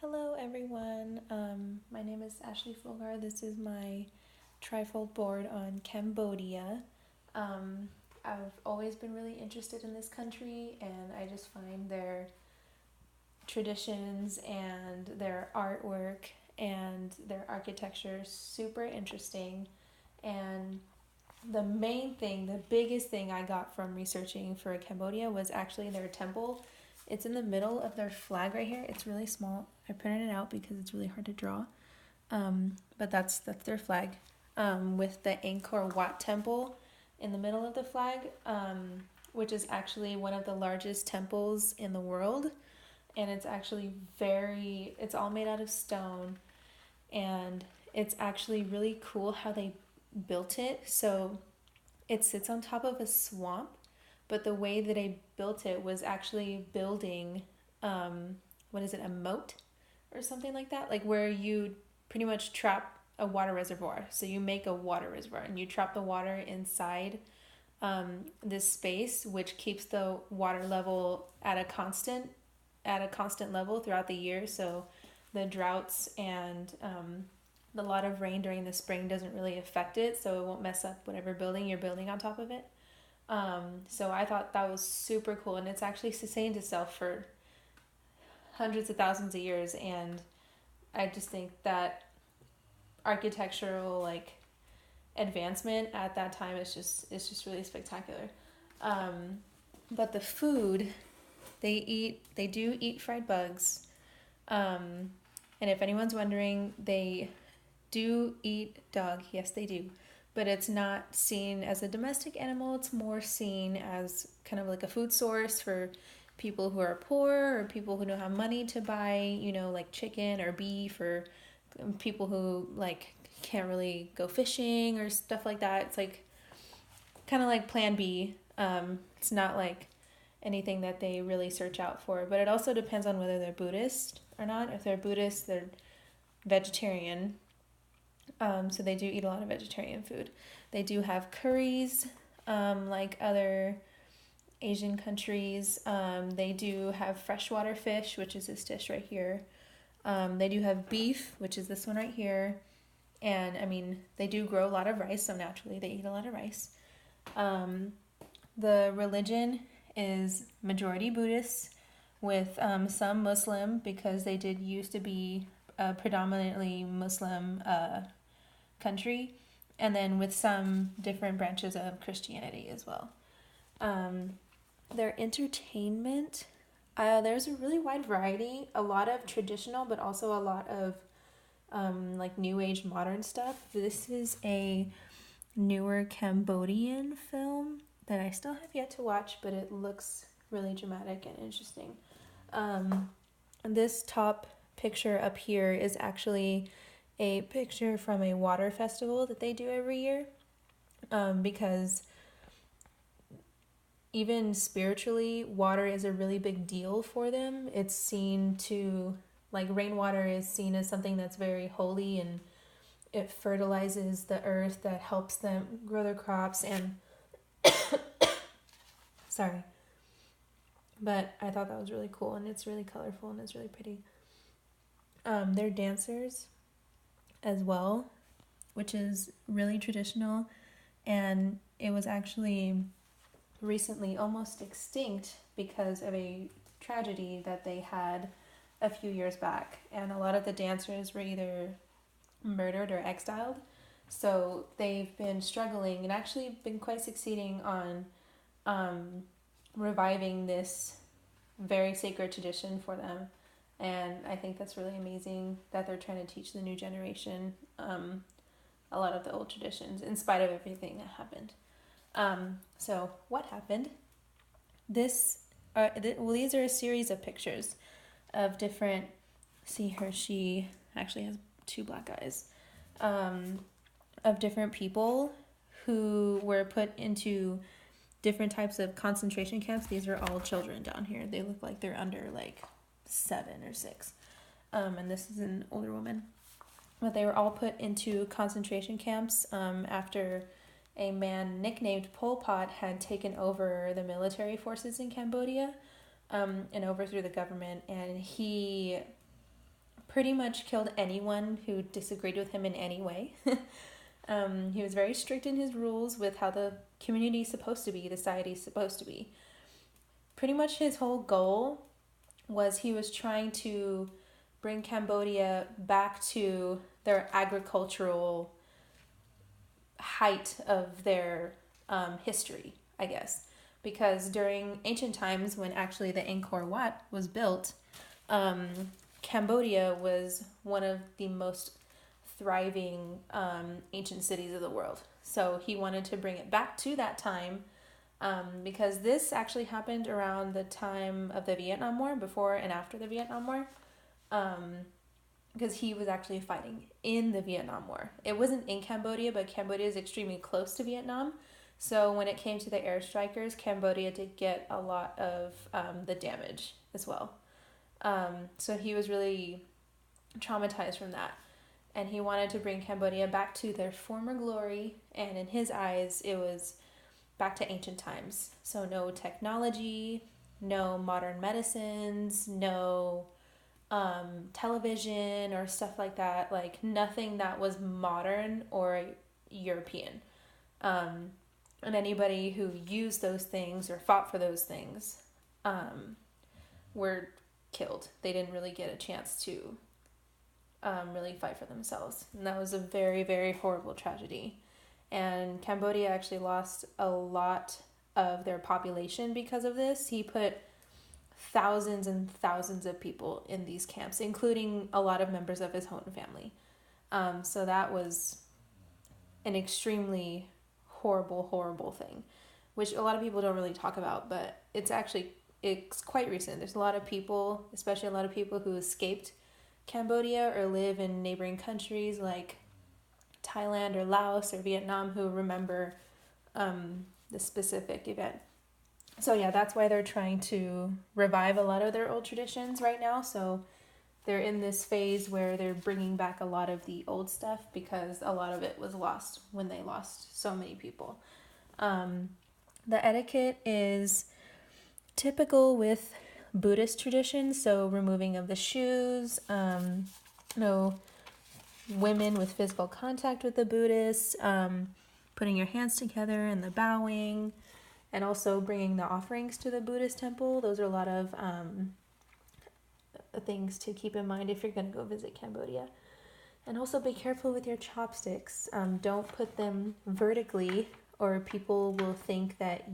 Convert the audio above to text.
Hello, everyone. My name is Ashley Fulgar. This is my trifold board on Cambodia. Um, I've always been really interested in this country, and I just find their traditions and their artwork and their architecture super interesting. And the biggest thing I got from researching for Cambodia was actually their temple. It's in the middle of their flag right here. It's really small. I printed it out because it's really hard to draw. But that's their flag, with the Angkor Wat temple in the middle of the flag, which is actually one of the largest temples in the world, and it's actually it's all made out of stone, and it's actually really cool how they built it. So it sits on top of a swamp, but the way that I built it was actually building, what is it, a moat or something like that? Like where you pretty much trap a water reservoir. So you make a water reservoir and you trap the water inside this space, which keeps the water level at a constant level throughout the year. So the droughts and the lot of rain during the spring doesn't really affect it, so it won't mess up whatever building you're building on top of it. So I thought that was super cool, and it's actually sustained itself for hundreds of thousands of years. And I just think that architectural advancement at that time is just really spectacular. Um, but the food they do eat fried bugs, and if anyone's wondering, they do eat dog. Yes, they do. But it's not seen as a domestic animal. It's more seen as kind of like a food source for people who are poor or people who don't have money to buy, like chicken or beef, or people who can't really go fishing or stuff like that. It's like kind of like plan B. It's not like anything that they really search out for, but it also depends on whether they're Buddhist or not. If they're Buddhist, they're vegetarian. So they do eat a lot of vegetarian food. They do have curries, like other Asian countries. They do have freshwater fish, which is this dish right here. They do have beef, which is this one right here. And I mean, they do grow a lot of rice, so naturally they eat a lot of rice. The religion is majority Buddhist with some Muslim, because they did used to be a predominantly Muslim country, and then with some different branches of Christianity as well. Their entertainment, there's a really wide variety, a lot of traditional, but also a lot of new age modern stuff. This is a newer Cambodian film that I still have yet to watch, but it looks really dramatic and interesting. This top picture up here is actually a picture from a water festival that they do every year, because even spiritually, water is a really big deal for them. It's seen to, rainwater is seen as something that's very holy, and it fertilizes the earth, that helps them grow their crops. And sorry, but I thought that was really cool, and it's really colorful, and it's really pretty. They're dancers as well, which is really traditional, and it was actually recently almost extinct because of a tragedy that they had a few years back, and a lot of the dancers were either murdered or exiled. So they've been struggling and actually been quite succeeding on reviving this very sacred tradition for them. And I think that's really amazing that they're trying to teach the new generation a lot of the old traditions in spite of everything that happened. So what happened? These are a series of pictures of different. See her; she actually has two black eyes. Of different people who were put into different types of concentration camps. These are all children down here. They look like they're under 7 or 6. And this is an older woman. But they were all put into concentration camps after a man nicknamed Pol Pot had taken over the military forces in Cambodia, and overthrew the government. And he pretty much killed anyone who disagreed with him in any way. He was very strict in his rules with how the community is supposed to be, the society is supposed to be. Pretty much his whole goal was he was trying to bring Cambodia back to their agricultural height of their history, I guess. Because during ancient times, when actually the Angkor Wat was built, Cambodia was one of the most thriving ancient cities of the world. So he wanted to bring it back to that time, because this actually happened around the time of the Vietnam War, before and after the Vietnam War, because he was actually fighting in the Vietnam War. It wasn't in Cambodia, but Cambodia is extremely close to Vietnam. So when it came to the airstrikers, Cambodia did get a lot of the damage as well. So he was really traumatized from that. And he wanted to bring Cambodia back to their former glory. And in his eyes, it was back to ancient times. So no technology, no modern medicines, no television or stuff like that. Like nothing that was modern or European. And anybody who used those things or fought for those things were killed. They didn't really get a chance to really fight for themselves. And that was a very, very horrible tragedy. And Cambodia actually lost a lot of their population because of this. He put thousands and thousands of people in these camps, including a lot of members of his own family. So that was an extremely horrible thing, which a lot of people don't really talk about, but it's quite recent. There's a lot of people, especially a lot of people who escaped Cambodia or live in neighboring countries like Thailand or Laos or Vietnam, who remember the specific event. So yeah, that's why they're trying to revive a lot of their old traditions right now. So they're in this phase where they're bringing back a lot of the old stuff, because a lot of it was lost when they lost so many people. The etiquette is typical with Buddhist traditions, so removing of the shoes, no women with physical contact with the Buddhists, putting your hands together and the bowing, and also bringing the offerings to the Buddhist temple. Those are a lot of things to keep in mind if you're going to go visit Cambodia. And also be careful with your chopsticks. Don't put them vertically, or people will think that